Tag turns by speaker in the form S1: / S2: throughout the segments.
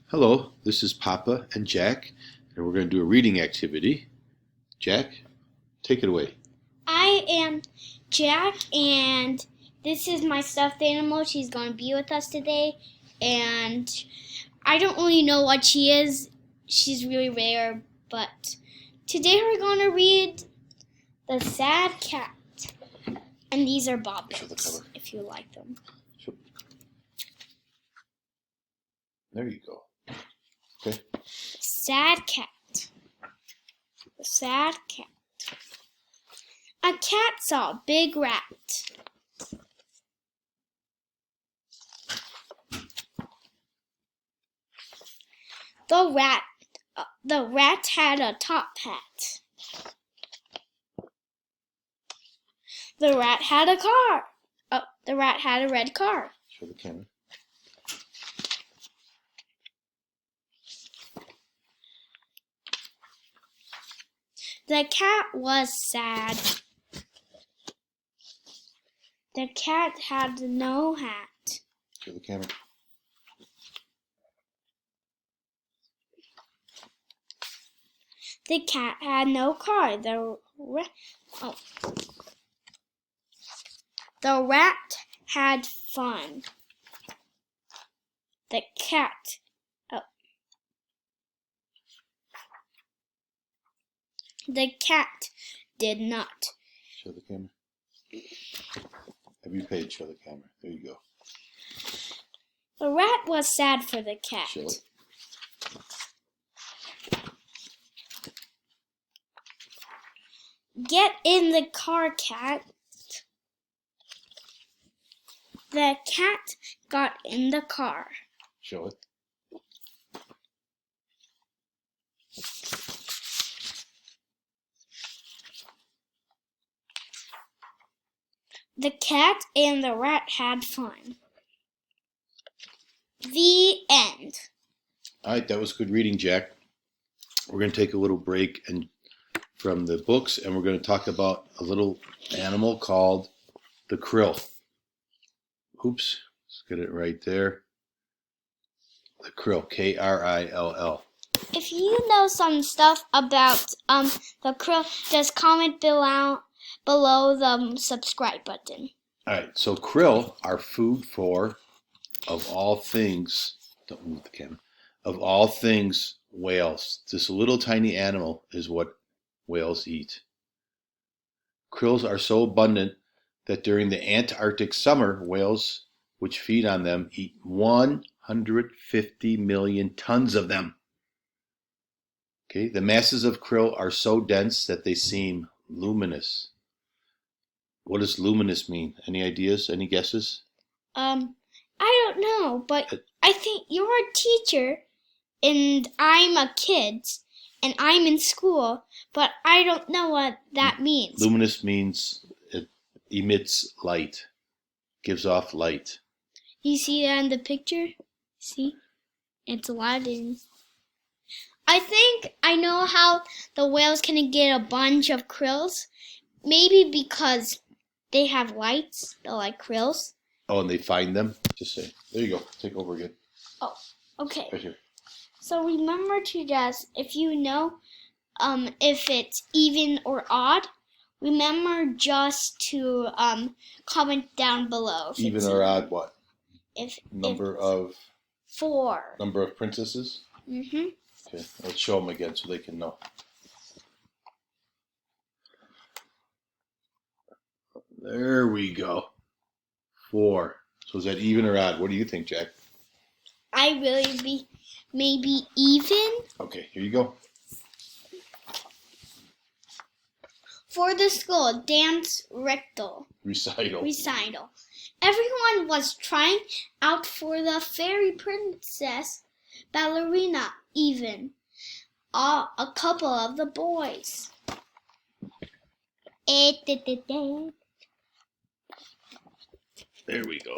S1: Hello, this is Papa and Jack, and we're going to do a reading activity. Jack, take it away.
S2: I am Jack, and this is my stuffed animal. She's going to be with us today, and I don't really know what she is. She's really rare, but today we're going to read The Sad Cat, and these are Bob bits, if you like them.
S1: There you go. Okay.
S2: Sad Cat. The Sad Cat. A cat saw a big rat. The rat had a top hat. The rat had a car. The rat had a red car.
S1: Show the camera.
S2: The cat was sad. The cat had no hat.
S1: Show the camera.
S2: The cat had no car. The rat had fun. The cat did not.
S1: Show the camera. Every page, show the camera. There you go.
S2: The rat was sad for the cat.
S1: Show it.
S2: Get in the car, cat. The cat got in the car.
S1: Show it.
S2: The cat and the rat had fun. The end.
S1: All right, that was good reading, Jack. We're going to take a little break from the books, and we're going to talk about a little animal called the krill. Oops, let's get it right there. The krill, K-R-I-L-L.
S2: If you know some stuff about the krill, just comment below the subscribe button.
S1: All right, so krill are food for, of all things, don't move the camera, of all things, whales. This little tiny animal is what whales eat. Krills are so abundant that during the Antarctic summer, whales which feed on them eat 150 million tons of them. Okay, the masses of krill are so dense that they seem luminous. What does luminous mean? Any ideas? Any guesses?
S2: I don't know, but I think you're a teacher and I'm a kid and I'm in school, but I don't know what that means.
S1: Luminous means it emits light, gives off light.
S2: You see that in the picture? See? It's lighting. I think I know how the whales can get a bunch of krills. Maybe because they have lights, they're like krills.
S1: Oh, and they find them? Just say. There you go. Take over again.
S2: Oh, okay.
S1: Right here.
S2: So remember to just, if you know if it's even or odd, remember just to comment down below.
S1: Even or odd what?
S2: If
S1: Number of
S2: 4.
S1: Number of princesses?
S2: Mm-hmm.
S1: Okay, let's show them again so they can know. There we go. 4. So is that even or odd? What do you think, Jack?
S2: I really be maybe even.
S1: Okay, here you go.
S2: For the school dance recital. Everyone was trying out for the Fairy Princess ballerina, even a couple of the boys.
S1: There we go.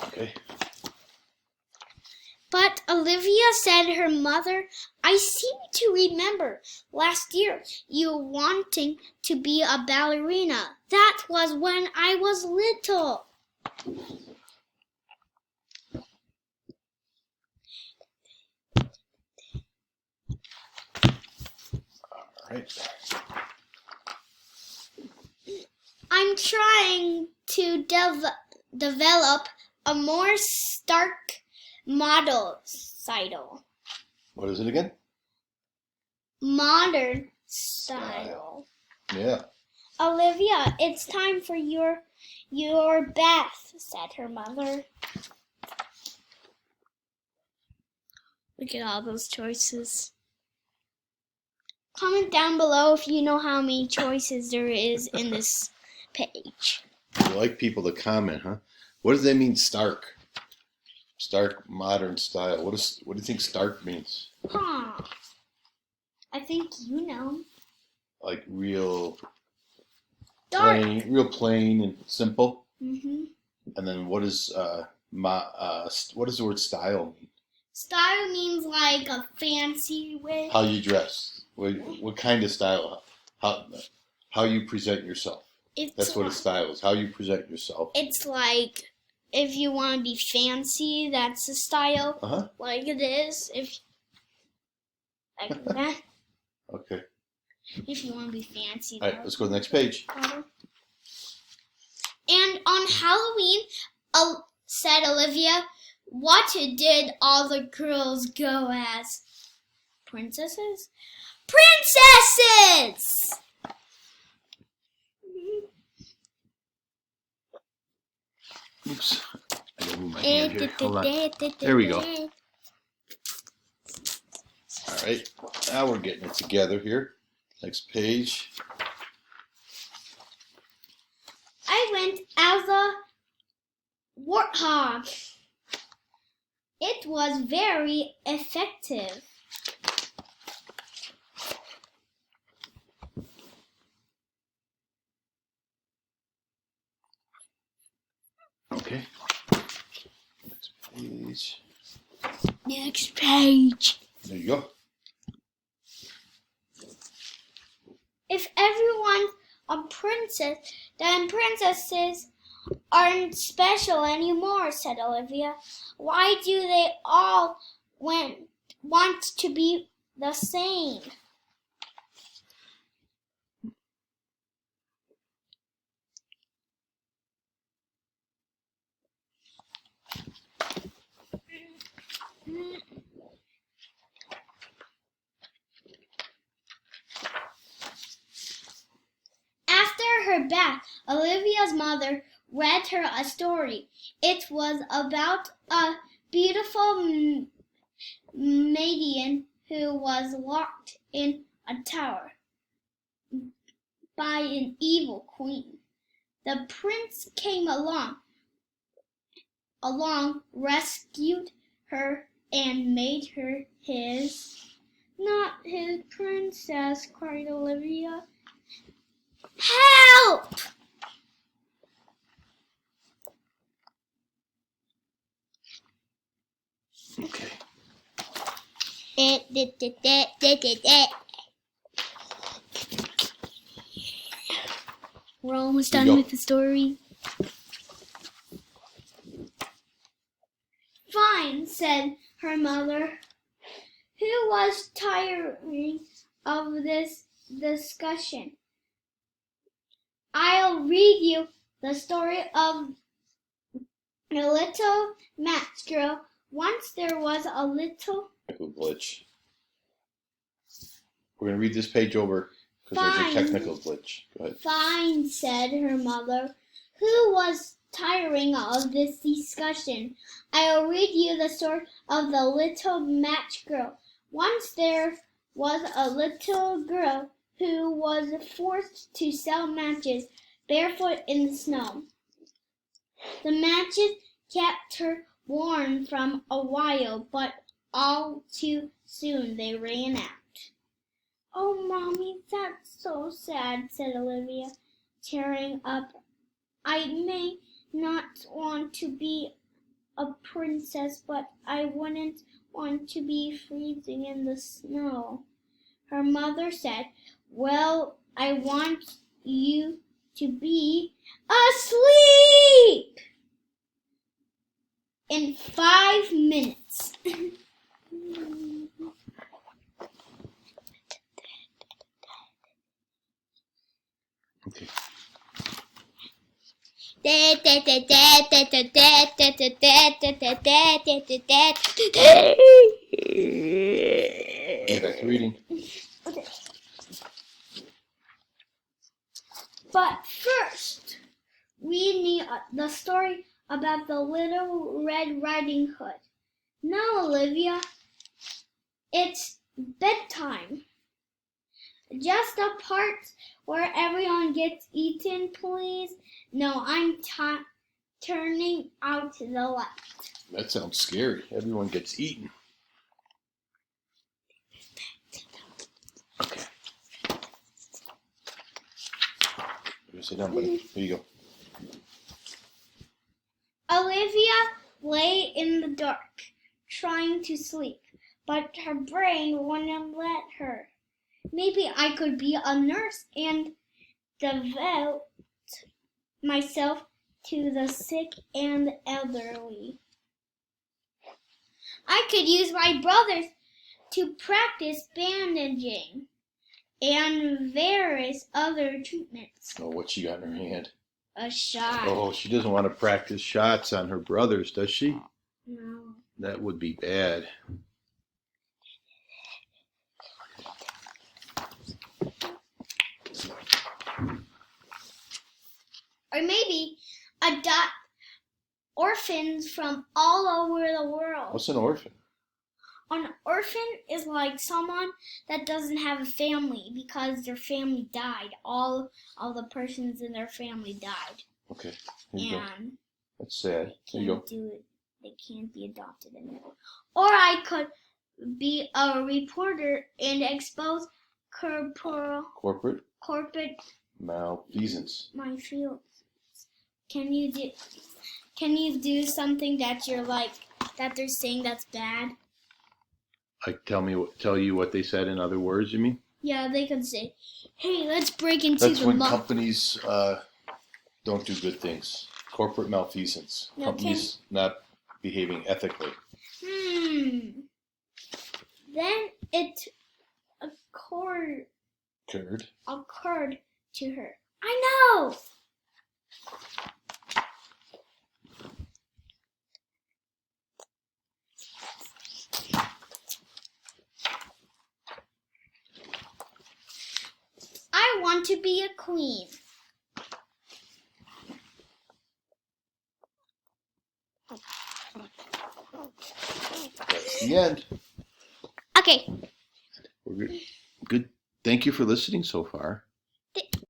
S1: Okay.
S2: But Olivia said her mother, I seem to remember last year you wanting to be a ballerina. That was when I was little.
S1: right.
S2: I'm trying to develop a more stark model style.
S1: What is it again?
S2: Modern style.
S1: Yeah.
S2: Olivia, it's time for your bath, said her mother. Look at all those choices. Comment down below if you know how many choices there is in this page.
S1: You like people to comment, huh? What does that mean, stark? Stark modern style. What do you think stark means?
S2: Huh. I think you know.
S1: Like real
S2: Dark.
S1: plain and simple.
S2: Mm-hmm.
S1: And then what does what does the word style mean?
S2: Style means like a fancy way.
S1: How you dress. What kind of style? How you present yourself. That's what a style is. How you present yourself.
S2: It's like if you want to be fancy, that's a style.
S1: Uh-huh.
S2: Like it is. If like that.
S1: Okay.
S2: If you want to be fancy.
S1: All right, let's go to the next page.
S2: And on Halloween, said Olivia, what did all the girls go as? Princesses? Princesses!
S1: Oops. I gotta move my hand here. Hold on. There we go. All right. Now we're getting it together here. Next page.
S2: I went as a warthog. It was very effective.
S1: Okay. Next page.
S2: Next page.
S1: There you go.
S2: If everyone's a princess, then princesses aren't special anymore, said Olivia. Why do they all want to be the same? After her bath, Olivia's mother read her a story. It was about a beautiful maiden who was locked in a tower by an evil queen. The prince came along, rescued her, and made her his. Not his princess, cried Olivia. Help!
S1: Okay.
S2: We're almost done with the story. Fine, said her mother, who was tiring of this discussion. I'll read you the story of a little Mastro. Once there was a little
S1: glitch. We're going to read this page over because there's a technical glitch. Go ahead.
S2: Fine, said her mother, who was tiring of this discussion. I'll read you the story of the little match girl. Once there was a little girl who was forced to sell matches barefoot in the snow. The matches kept her warm for a while, but all too soon they ran out. Oh, Mommy, that's so sad, said Olivia, tearing up. I may not want to be a princess, but I wouldn't want to be freezing in the snow. Her mother said, well, I want you to be asleep in 5 minutes.
S1: Get back to reading.
S2: Okay. But first, we need the story about the Little Red Riding Hood. Now, Olivia, it's bedtime. Just the part where everyone gets eaten, please. No, I'm turning out the light.
S1: That sounds scary. Everyone gets eaten. Okay. You sit down, buddy. Here you go.
S2: Olivia lay in the dark, trying to sleep, but her brain wouldn't let her. Maybe I could be a nurse and devote myself to the sick and elderly. I could use my brothers to practice bandaging and various other treatments.
S1: Oh, what she got in her hand?
S2: A shot.
S1: Oh, she doesn't want to practice shots on her brothers, does she?
S2: No.
S1: That would be bad.
S2: Or maybe adopt orphans from all over the world.
S1: What's an orphan?
S2: An orphan is like someone that doesn't have a family because their family died. All the persons in their family died.
S1: Okay, here you go.
S2: And
S1: That's sad. Here you go.
S2: they can't be adopted anymore. Or I could be a reporter and expose corporate
S1: Malfeasance.
S2: my fields. Can you do something that you're like that they're saying that's bad?
S1: Like tell you what they said in other words, you mean?
S2: Yeah, they could say, "Hey, let's break into
S1: That's
S2: the
S1: when
S2: mall."
S1: companies don't do good things. Corporate malfeasance.
S2: Okay.
S1: Companies not behaving ethically.
S2: Then it occurred to her. I know. I want to be a queen.
S1: That's the end.
S2: Okay.
S1: Good. Thank you for listening so far.